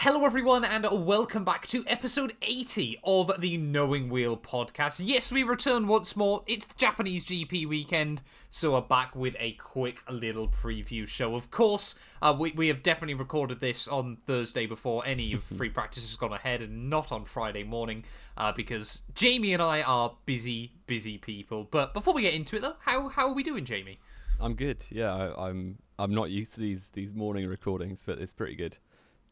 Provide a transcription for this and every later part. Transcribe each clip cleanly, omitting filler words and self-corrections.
Hello everyone and welcome back to episode 80 of the Knowing Wheel podcast. Yes, we return once more. It's the Japanese GP weekend, so we're back with a quick little preview show. Of course, we have definitely recorded this on Thursday before any of free practice has gone ahead and not on Friday morning because Jamie and I are busy people. But before we get into it though, how are we doing, Jamie? I'm good. Yeah, I'm not used to these morning recordings, but it's pretty good.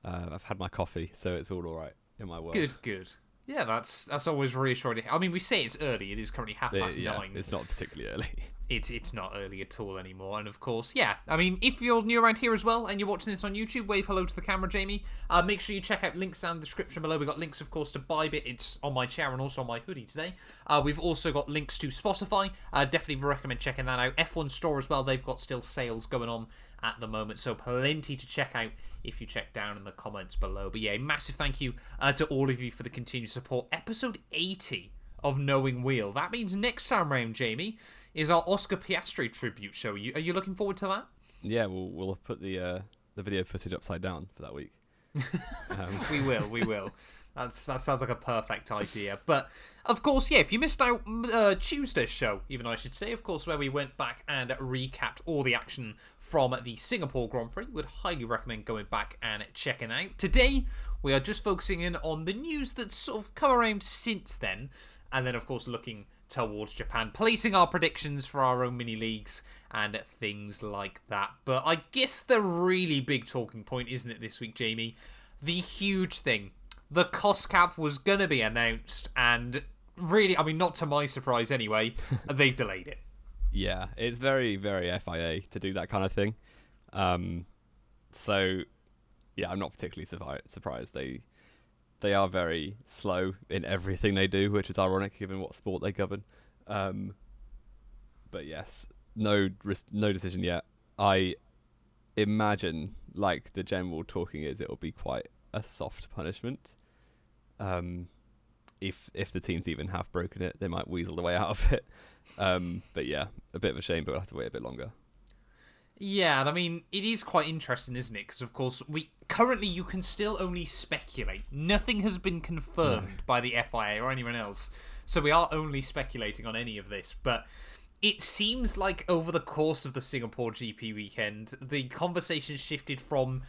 I've had my coffee, so it's all right in my world. Good. Yeah, that's always reassuring. I mean, we say it's early. It is currently 9:30. It's not particularly early. It's not early at all anymore. And of course, yeah. I mean, if you're new around here as well and you're watching this on YouTube, wave hello to the camera, Jamie. Make sure you check out links down in the description below. We've got links, of course, to Bybit. It's on my chair and also on my hoodie today. We've also got links to Spotify. Definitely recommend checking that out. F1 Store as well. They've got still sales going on at the moment, so plenty to check out if you check down in the comments below. But yeah, massive thank you to all of you for the continued support. Episode 80 of Knowing Wheel. That means next time round, Jamie, is our Oscar Piastri tribute show. Are you looking forward to that? Yeah, we'll put the video footage upside down for that week. We will. That sounds like a perfect idea. But, of course, yeah, if you missed out Tuesday's show, even I should say, of course, where we went back and recapped all the action from the Singapore Grand Prix, would highly recommend going back and checking out. Today, we are just focusing in on the news that's sort of come around since then, and then, of course, looking towards Japan, placing our predictions for our own mini-leagues and things like that. But I guess the really big talking point, isn't it, this week, Jamie? The huge thing. The cost cap was going to be announced, and really, I mean, not to my surprise anyway, they've delayed it. Yeah, it's very, very FIA to do that kind of thing. So, yeah, I'm not particularly surprised. They are very slow in everything they do, which is ironic given what sport they govern. But yes, no decision yet. I imagine, like the general talking is, it'll be quite a soft punishment. If the teams even have broken it, they might weasel the way out of it. But yeah, a bit of a shame, but we'll have to wait a bit longer. Yeah, and I mean, it is quite interesting, isn't it? Because, of course, currently you can still only speculate. Nothing has been confirmed by the FIA or anyone else. So we are only speculating on any of this. But it seems like over the course of the Singapore GP weekend, the conversation shifted from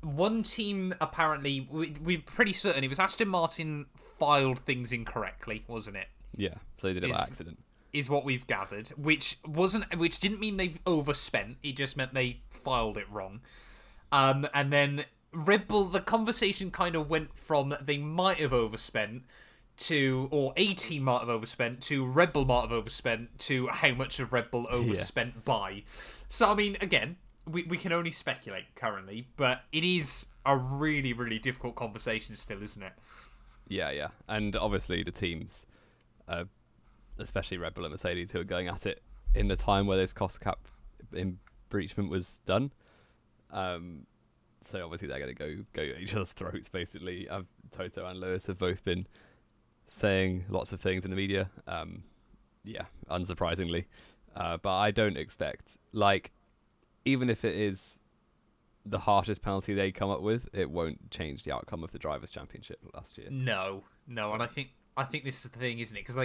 one team, apparently, we're pretty certain it was Aston Martin filed things incorrectly, wasn't it? Yeah, so they did it by accident. Is what we've gathered, which didn't mean they've overspent. It just meant they filed it wrong. And then Red Bull, the conversation kind of went from they might have overspent to, or a team might have overspent, to Red Bull might have overspent, to how much of Red Bull overspent by. So, I mean, again, we can only speculate currently, but it is a really, really difficult conversation still, isn't it? Yeah. And obviously the teams, especially Red Bull and Mercedes, who are going at it in the time where this cost cap breachment was done. So obviously they're going to go at each other's throats, basically. Toto and Lewis have both been saying lots of things in the media. Unsurprisingly. But I don't expect, even if it is the harshest penalty they come up with, it won't change the outcome of the Drivers' Championship last year. No, so. And I think this is the thing, isn't it? Because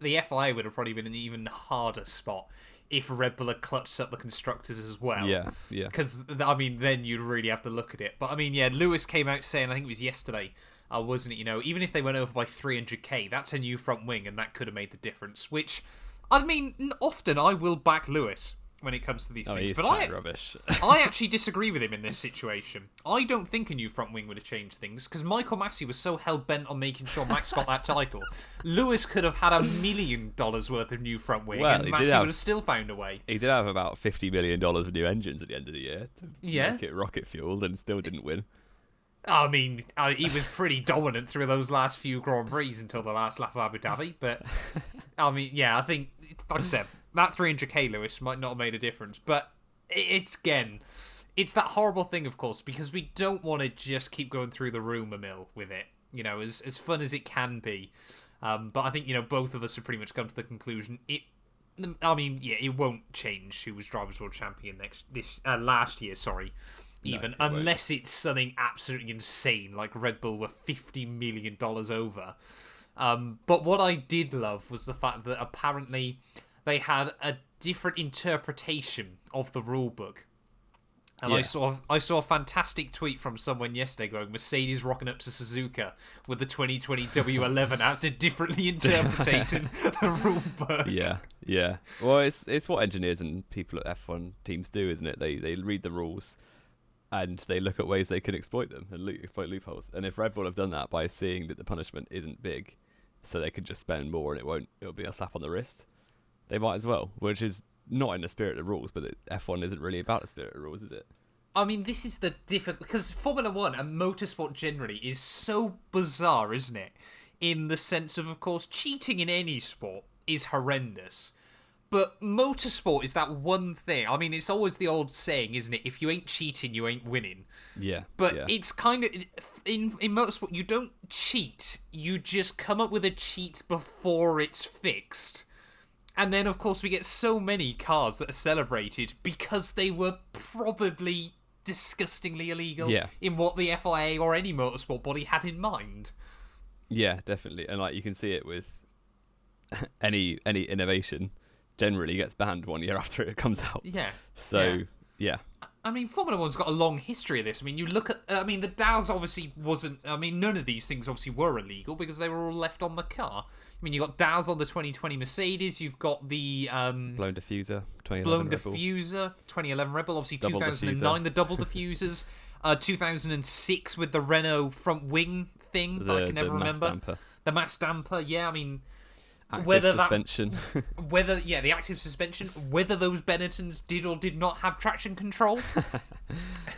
the FIA would have probably been in an even harder spot if Red Bull had clutched up the constructors as well. Yeah. Because, I mean, then you'd really have to look at it. But, I mean, yeah, Lewis came out saying, I think it was yesterday, wasn't it? Even if they went over by 300k, that's a new front wing, and that could have made the difference. Which, I mean, often I will back Lewis when it comes to these things, but rubbish. I actually disagree with him in this situation. I don't think a new front wing would have changed things, because Michael Massey was so hell-bent on making sure Max got that title. Lewis could have had $1 million worth of new front wing, and Massey would have still found a way. He did have about $50 million of new engines at the end of the year to make it rocket-fueled, and still didn't win. I mean, he was pretty dominant through those last few Grand Prix until the last lap of Abu Dhabi, but, I mean, yeah, I think, like I said, that 300k Lewis might not have made a difference, but it's that horrible thing, of course, because we don't want to just keep going through the rumour mill with it, as fun as it can be. But I think, both of us have pretty much come to the conclusion it won't change who was Drivers' World Champion last year, even, it won't. unless it's something absolutely insane, like Red Bull were $50 million over. But what I did love was the fact that apparently they had a different interpretation of the rule book. And Yeah. I saw a fantastic tweet from someone yesterday going, Mercedes rocking up to Suzuka with the 2020 W11 after differently interpreting the rule book. Yeah. Well, it's what engineers and people at F1 teams do, isn't it? They read the rules and they look at ways they can exploit them and exploit loopholes. And if Red Bull have done that by seeing that the punishment isn't big, so they could just spend more and it'll be a slap on the wrist, they might as well, which is not in the spirit of the rules, but F1 isn't really about the spirit of the rules, is it? I mean, this is the difference, because Formula 1 and motorsport generally is so bizarre, isn't it? In the sense of course, cheating in any sport is horrendous. But motorsport is that one thing. I mean, it's always the old saying, isn't it? If you ain't cheating, you ain't winning. Yeah. But yeah. it's kind of... In motorsport, you don't cheat. You just come up with a cheat before it's fixed. And then, of course, we get so many cars that are celebrated because they were probably disgustingly illegal in what the FIA or any motorsport body had in mind. Yeah, definitely. And like you can see it with any innovation generally gets banned 1 year after it comes out. Yeah. So, yeah. I mean, Formula 1's got a long history of this. I mean, you look at... the DAS obviously wasn't... I mean, none of these things obviously were illegal because they were all left on the car. I mean, you got DAS on the 2020 Mercedes. You've got the... blown diffuser, 2011 blown Red Bull. diffuser, 2011 Red Bull. Obviously, Double 2009, diffuser. the double diffusers. 2006 with the Renault front wing thing that I can never remember. Damper. The mass damper, yeah. I mean... Active suspension. The active suspension, whether those Benettons did or did not have traction control,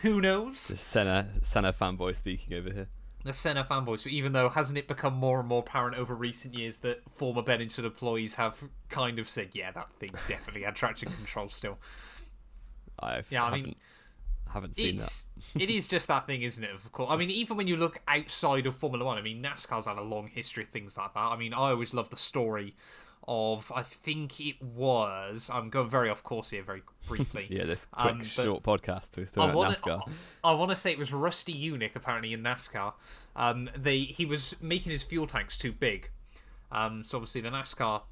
who knows? Senna fanboy speaking over here. The Senna fanboys, even though hasn't it become more and more apparent over recent years that former Benetton employees have kind of said, yeah, that thing definitely had traction control still. I haven't seen that. It is just that thing, isn't it? Of course. I mean, even when you look outside of Formula 1, I mean, NASCAR's had a long history of things like that. I mean, I always love the story of, I think it was, I'm going very off course here very briefly. Yeah, this quick, short podcast. We're still at NASCAR. I want to say it was Rusty Unick, apparently, in NASCAR. He was making his fuel tanks too big. So obviously the NASCAR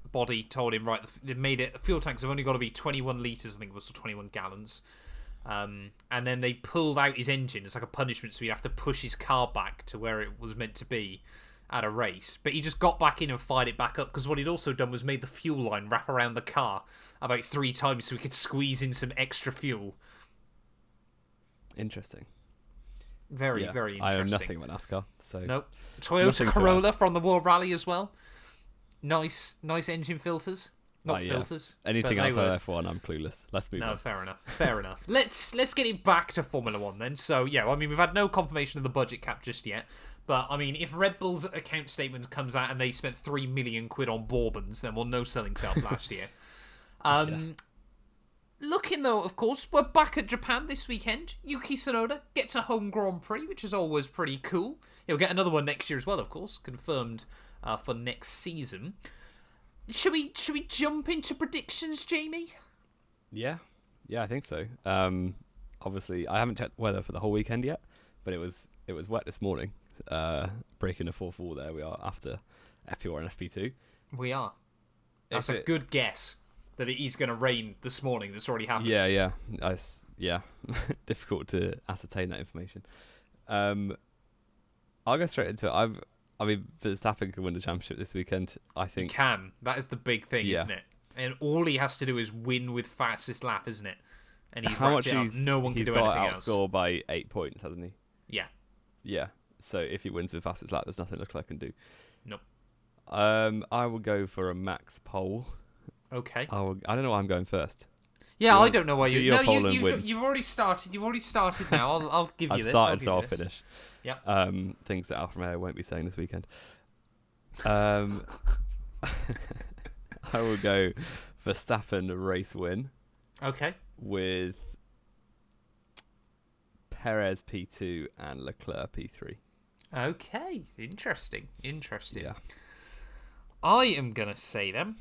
body told him, right, they made it, fuel tanks have only got to be 21 litres, I think it was, or 21 gallons. And then they pulled out his engine as like a punishment, so he'd have to push his car back to where it was meant to be at a race. But he just got back in and fired it back up, because what he'd also done was made the fuel line wrap around the car about 3 times so he could squeeze in some extra fuel. Interesting. Very interesting. I know nothing about NASCAR, so nope. Toyota Corolla from the World Rally as well. Nice engine filters. Not filters. Anything else on F1, I'm clueless. Let's move on. No, fair enough. Let's get it back to Formula 1 then. So, yeah, I mean, we've had no confirmation of the budget cap just yet. But, I mean, if Red Bull's account statement comes out and they spent 3 million quid on Bourbons, then we'll know something's up last year. Looking, though, of course, we're back at Japan this weekend. Yuki Tsunoda gets a home Grand Prix, which is always pretty cool. He'll get another one next year as well, of course, confirmed for next season. Should we jump into predictions, Jamie? Yeah, I think so. Obviously, I haven't checked weather for the whole weekend yet, but it was wet this morning. Breaking the fourth wall there. We are after FP1 and FP2. We are. That's a good guess that it is going to rain this morning. That's already happened. Yeah. Difficult to ascertain that information. I'll go straight into it. I mean, Verstappen can win the championship this weekend, I think. He can. That is the big thing, isn't it? And all he has to do is win with fastest lap, isn't it? And he's wrapped it up. No one can do anything else. He's got outscored by 8 points, hasn't he? Yeah. Yeah. So if he wins with fastest lap, there's nothing Leclerc can do. Nope. I will go for a Max pole. Okay. I don't know why I'm going first. Yeah, I don't know why you. You've already started. You've already started now. I'll give you this. I've started, so I'll finish. Yeah. Things that Alfa Romeo won't be saying this weekend. I will go Verstappen race win. Okay. With Perez P2 and Leclerc P3. Okay. Interesting. Yeah. I am gonna say them.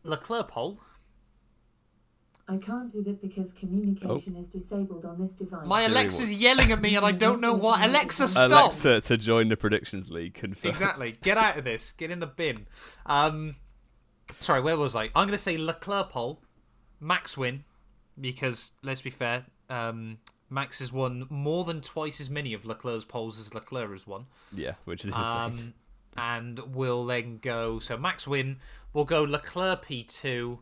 Leclerc pole. I can't do that because communication is disabled on this device. My Siri Alexa's yelling at me and I don't know what. Alexa, stop! Alexa to join the predictions league. Confirmed. Exactly. Get out of this. Get in the bin. Sorry, where was I? I'm going to say Leclerc pole. Max win. Because, let's be fair, Max has won more than twice as many of Leclerc's poles as Leclerc has won. Yeah, which is insane. And we'll then go... So Max win. We'll go Leclerc P2.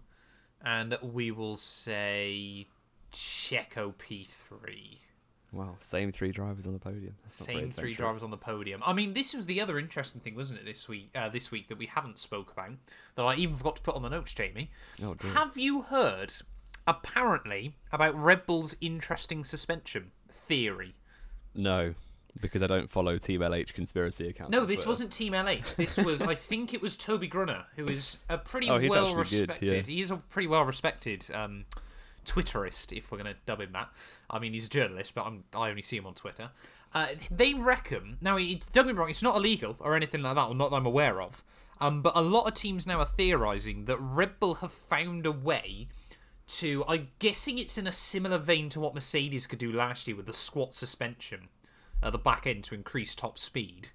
And we will say Checo P3. Wow, same three drivers on the podium. Same three drivers on the podium. I mean, this was the other interesting thing, wasn't it, this week that we haven't spoke about, that I even forgot to put on the notes, Jamie. Oh, dear. Have you heard, apparently, about Red Bull's interesting suspension theory? No, because I don't follow Team LH conspiracy accounts. No, this wasn't Team LH. This was, I think it was Toby Grunner, who is a pretty well-respected... Good, yeah. He is a pretty well-respected... Twitterist, if we're going to dub him that. I mean, he's a journalist, but I only see him on Twitter. They reckon... Now, don't get me wrong, it's not illegal or anything like that, or not that I'm aware of. But a lot of teams now are theorising that Red Bull have found a way to... I'm guessing it's in a similar vein to what Mercedes could do last year with the squat suspension at the back end to increase top speed.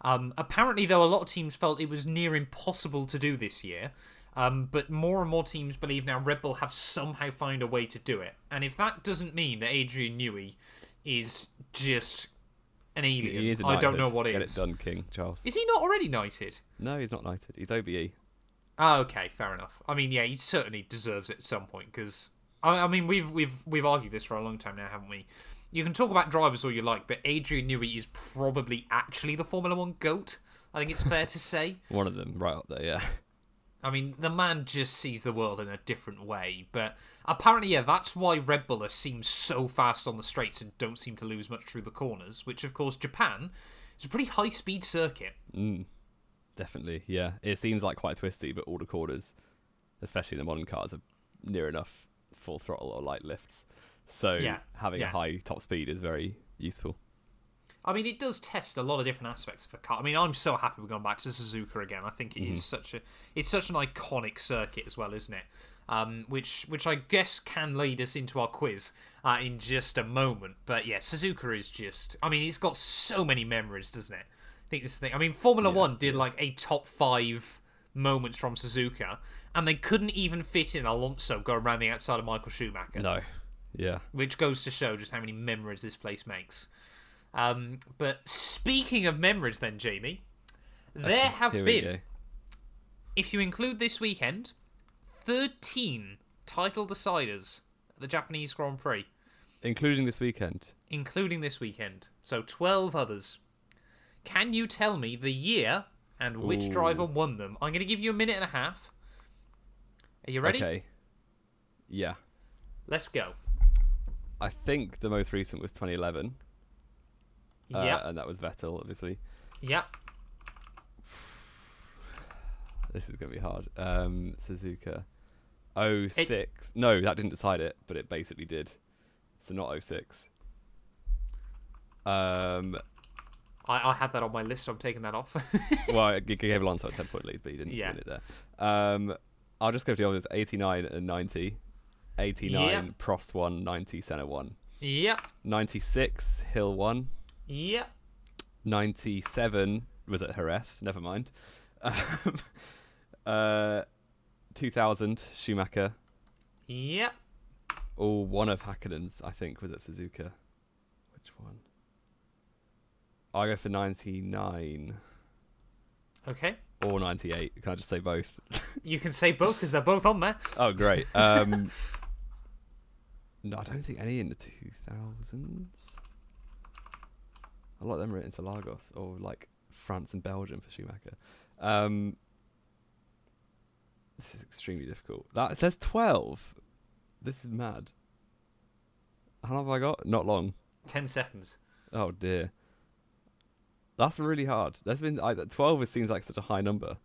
Apparently, though, a lot of teams felt it was near impossible to do this year. But more and more teams believe now Red Bull have somehow found a way to do it. And if that doesn't mean that Adrian Newey is just an alien, he is I don't know what is. Get it done, King Charles. Is he not already knighted? No, he's not knighted. He's OBE. Oh, okay, fair enough. I mean, yeah, he certainly deserves it at some point because I mean we've argued this for a long time now, haven't we? You can talk about drivers all you like, but Adrian Newey is probably actually the Formula One GOAT. I think it's fair to say. One of them, right up there, yeah. I mean, the man just sees the world in a different way, but apparently, yeah, that's why Red Bull seem so fast on the straights and don't seem to lose much through the corners, which, of course, Japan is a pretty high-speed circuit. Definitely, yeah. It seems like quite twisty, but all the corners, especially the modern cars, are near enough full throttle or light lifts. So having a high top speed is very useful. I mean, it does test a lot of different aspects of a car. I mean, I'm so happy we've gone back to SUZUKA again. I think it is such an iconic circuit as well, isn't it? Which I guess can lead us into our quiz in just a moment. But yeah, SUZUKA is just... I mean, it's got so many memories, doesn't it? I think this thing... I mean, Formula One did like a top 5 moments from SUZUKA, and they couldn't even fit in Alonso going around the outside of Michael Schumacher. No, yeah. Which goes to show just how many memories this place makes. But speaking of memories then, Jamie, there have been, if you include this weekend, 13 title deciders at the Japanese Grand Prix. Including this weekend? Including this weekend. So 12 others. Can you tell me the year and which driver won them? I'm going to give you a minute and a half. Are you ready? Okay. Yeah. Let's go. I think the most recent was 2011. Yeah. And that was Vettel, obviously. Yeah. This is going to be hard. SUZUKA. 06. No, that didn't decide it, but it basically did. So not 06. I had that on my list, so I'm taking that off. Well, it gave Alonso a 10-point lead, but he didn't win it there. I'll just go to the others. 89 and 90. 89, Prost 1, 90, Senna 1. Yeah. 96, Hill 1. Yeah. 97 was at Jerez, never mind. 2000, Schumacher. Yep. Oh, one of Häkkinen's, I think, was at SUZUKA. Which one? I'll go for 99. Okay. Or 98. Can I just say both? You can say both because they're both on there. Oh, great. No, I don't think any in the 2000s. A lot of them are into Lagos or like France and Belgium for Schumacher. This is extremely difficult. There's 12. This is mad. How long have I got? Not long. 10 seconds. Oh dear. That's really hard. There's been 12. It seems like such a high number.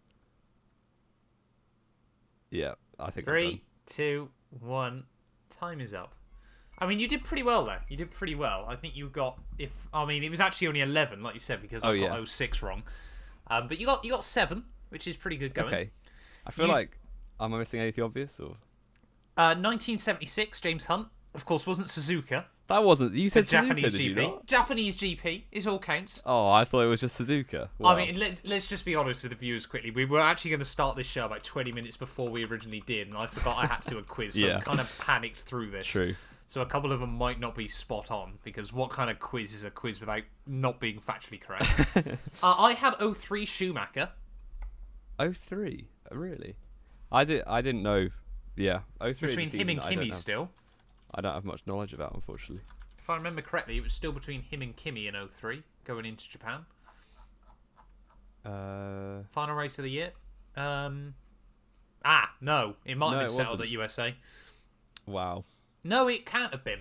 Yeah, I think. 3, 2, 1. Time is up. I mean, you did pretty well there. You did pretty well. I think you got. It was actually only 11, like you said, because I got 06 wrong. But you got 7, which is pretty good going. Okay. I feel like, am I missing anything obvious or? 1976, James Hunt. Of course, wasn't Suzuka. That wasn't. You said The Suzuka, Japanese did you GP. not? Japanese GP. It all counts. Oh, I thought it was just Suzuka. Wow. I mean, let's just be honest with the viewers quickly. We were actually going to start this show about 20 minutes before we originally did, and I forgot I had to do a quiz, so Yeah. I kind of panicked through this. True. So a couple of them might not be spot on, because what kind of quiz is a quiz without not being factually correct? I had 03 Schumacher. 03? Really? I didn't know. Yeah, 03 is a Between him and season Kimi still. I don't have much knowledge about, unfortunately. If I remember correctly, it was still between him and Kimi in 03, going into Japan. Final race of the year. No, it might have been settled at USA. Wow. No, it can't have been.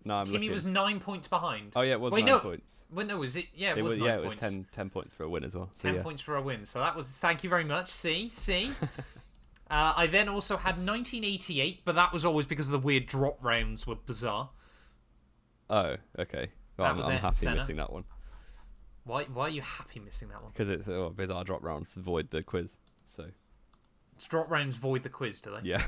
No, I'm Kimi looking. was 9 points behind. Oh yeah, it was Wait, 9 no. points. Well, no, was it? Yeah, It was 9 yeah, it was points. 10 points for a win as well. So 10 yeah. points for a win. So that was. Thank you very much. See. I then also had 1988, but that was always because the weird drop rounds were bizarre. Oh, okay. Well, That was I'm it, happy Senna. missing that one Why are you happy missing that one? because it's bizarre drop rounds void the quiz. So Drop rounds void the quiz, do they? yeah.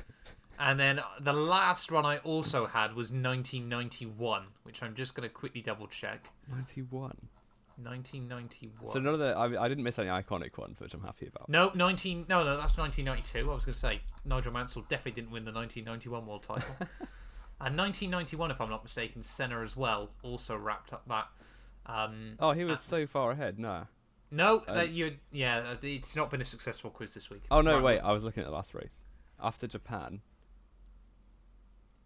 And then the last one I also had was 1991, which I'm just going to quickly double check. 91. 1991. So none of the I didn't miss any iconic ones, which I'm happy about. No, that's 1992. I was going to say Nigel Mansell definitely didn't win the 1991 world title. And 1991, if I'm not mistaken, Senna as well also wrapped up that. Oh, he was so far ahead. Nah. No, it's not been a successful quiz this week. Oh no, Right. wait. I was looking at the last race after Japan.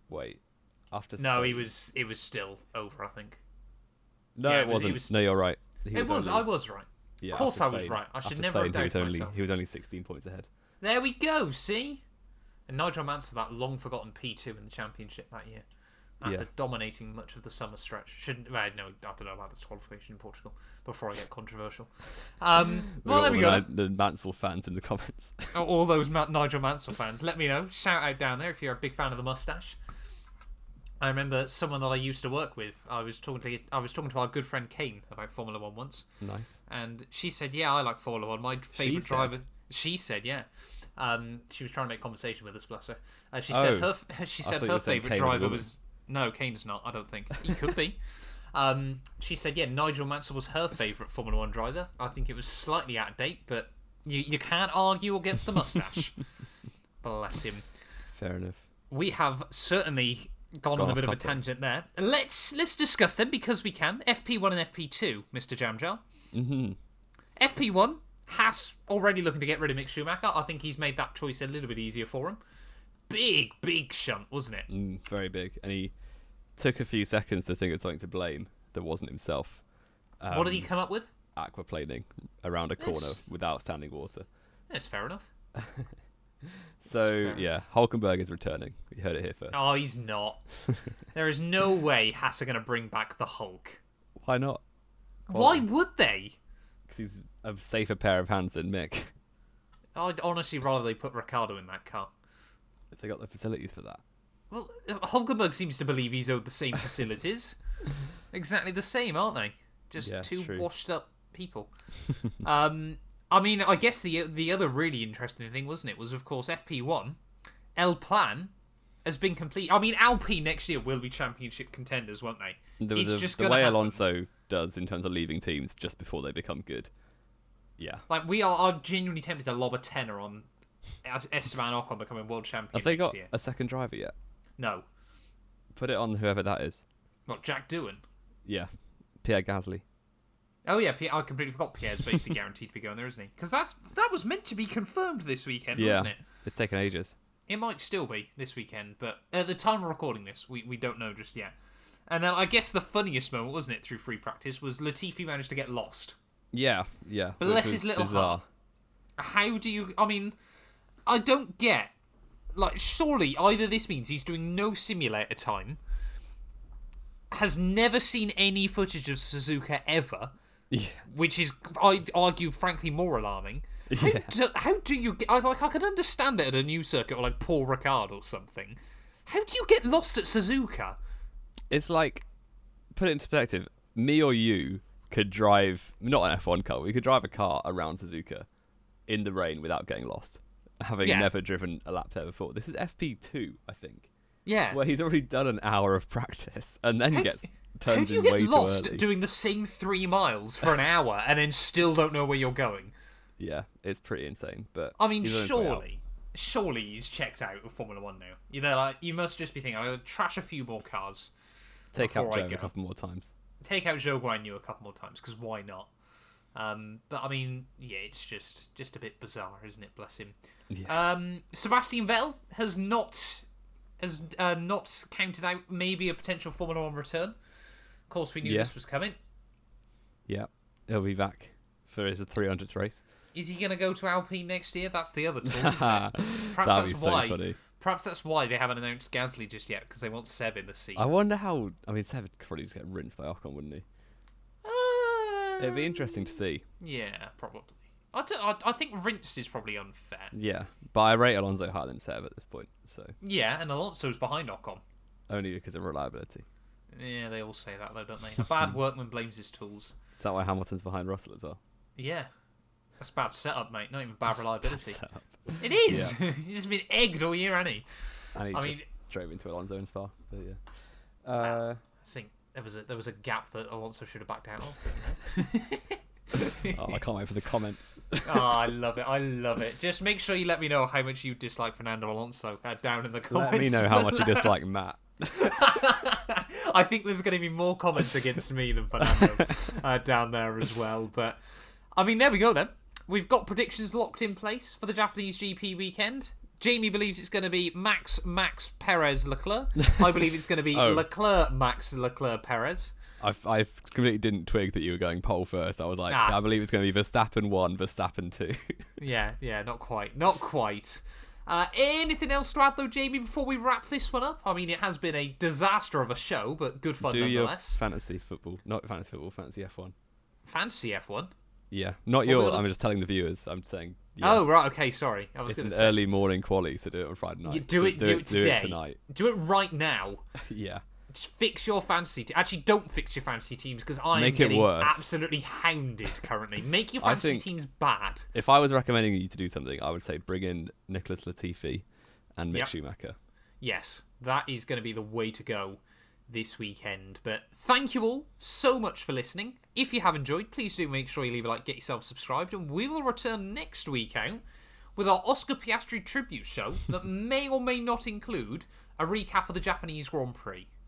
Wait, after No, Spain. it was still over, I think. No, yeah, it wasn't. No, you're right. I was right. Yeah, Of course after I was Spain. right. I should After never have Spain, doubted myself. He was only 16 points ahead. There we go, see? And Nigel Mansell, that long-forgotten P2 in the championship that year, after dominating much of the summer stretch. I don't know about disqualification in Portugal before I get controversial. Well, there we go. The Mansell fans in the comments. All those Nigel Mansell fans, let me know. Shout out down there if you're a big fan of the mustache. I remember someone that I used to work with. I was talking to our good friend Kane about Formula One once. Nice. And she said, "Yeah, I like Formula One. My favourite driver." She said, "Yeah." She was trying to make conversation with us, bless her. She said her favourite driver was no, Kane does not. I don't think he could be. She said, "Yeah, Nigel Mansell was her favourite Formula One driver. I think it was slightly out of date, but you can't argue against the mustache." Bless him. Fair enough. We have certainly gone on a bit of a tangent there. Let's discuss them because we can. FP1 and FP2, Mr. Jamjar. Mm-hmm. FP1, Haas already looking to get rid of Mick Schumacher. I think he's made that choice a little bit easier for him. Big shunt, wasn't it? Very big. And he took a few seconds to think of something to blame that wasn't himself. What did he come up with? Aquaplaning around a corner without standing water. That's fair enough. So, yeah, Hulkenberg is returning. We heard it here first. Oh, he's not. There is no way Haas are going to bring back the Hulk. Why not? Why would they? Because he's a safer pair of hands than Mick. I'd honestly rather they put Ricciardo in that car. If they got the facilities for that. Well, Hulkenberg seems to believe he's owed the same facilities. Exactly the same, aren't they? Just two washed up people. I mean, I guess the other really interesting thing, wasn't it, was of course FP1. El Plan has been complete. I mean, Alpine next year will be championship contenders, won't they? The way Alonso does in terms of leaving teams just before they become good. Yeah. Like, we are genuinely tempted to lob a tenner on Esteban Ocon becoming world champion Have they next got year. a second driver yet? No. Put it on whoever that is. Not Jack Doohan. Yeah. Pierre Gasly. Oh yeah, I completely forgot Pierre's basically guaranteed to be going there, isn't he? Because that was meant to be confirmed this weekend, wasn't it? It's taken ages. It might still be this weekend, but at the time we're recording this, we don't know just yet. And then I guess the funniest moment, wasn't it, through free practice, was Latifi managed to get lost. Yeah. Bless his little heart. How do you... I mean, I don't get... Like, surely either this means he's doing no simulator time, has never seen any footage of Suzuka ever... Yeah. Which is, I'd argue, frankly, more alarming. How do you get... I could understand it at a new circuit or like Paul Ricard or something. How do you get lost at Suzuka? It's like, put it into perspective, me or you could drive, not an F1 car, we could drive a car around Suzuka in the rain without getting lost. having Yeah. never driven a lap there before. This is FP2, I think. Yeah. Where he's already done an hour of practice and then How gets How turned do you in way get too lost early. doing the same 3 miles for an hour and then still don't know where you're going? Yeah, it's pretty insane. But I mean, he's on his way out. surely he's checked out of Formula One now. You know, like, you must just be thinking, I'll trash a few more cars. Take out before I Joe a go. couple more times. Take out Zhou Guanyu a couple more times, because why not? But I mean, yeah, it's just a bit bizarre, isn't it? Bless him. Yeah. Sebastian Vettel has not counted out maybe a potential Formula One return. Of course, we knew this was coming. Yeah, he'll be back for his 300th race. Is he going to go to Alpine next year? That's the other talk, isn't it? Perhaps That'd that's be so why. funny. Perhaps that's why they haven't announced Gasly just yet, because they want Seb in the seat. I wonder how. I mean, Seb would probably just get rinsed by Ocon, wouldn't he? It'd be interesting to see. Yeah, probably. I think rinsed is probably unfair. Yeah, but I rate Alonso higher than Seb at this point, so Yeah, and Alonso's behind Ocon. only because of reliability. Yeah, they all say that though, don't they? A bad workman blames his tools. Is that why Hamilton's behind Russell as well? Yeah. That's bad setup, mate. Not even bad reliability. Setup. It is! He's just been egged all year, hasn't he? And he I just mean- drove into Alonso in Spa. But yeah. I think there was a gap that Alonso should have backed out of. Oh, I can't wait for the comments. Oh, I love it. Just make sure you let me know how much you dislike Fernando Alonso down in the comments. Let me know how much you dislike Matt. I think there's going to be more comments against me than Fernando down there as well. But, I mean, there we go then. We've got predictions locked in place for the Japanese GP weekend. Jamie believes it's going to be Max Perez Leclerc. I believe it's going to be Leclerc Max Leclerc Perez. I completely didn't twig that you were going pole first. I was like, Ah. I believe it's going to be Verstappen 1, Verstappen 2. Yeah, not quite. Anything else to add though, Jamie, before we wrap this one up? I mean, it has been a disaster of a show, but good fun Do your nonetheless. fantasy football. Not fantasy football, fantasy F1. Fantasy F1? Yeah. Not Well, yours. we'll- I'm just telling the viewers. I'm saying. Yeah. Oh, right, okay, sorry. I was It's going an to say. early morning quali, so do it on Friday night. You do it Do today. it tonight. Do it right now. Yeah. Just fix your fantasy Actually, don't fix your fantasy teams, because I am Make it getting worse. absolutely hounded currently. Make your I fantasy think- teams bad. If I was recommending you to do something, I would say bring in Nicholas Latifi and Mick Yep. Schumacher. Yes, that is going to be the way to go this weekend. But thank you all so much for listening. If you have enjoyed, please do make sure you leave a like, get yourself subscribed, and we will return next week out with our Oscar Piastri tribute show that may or may not include a recap of the Japanese Grand Prix.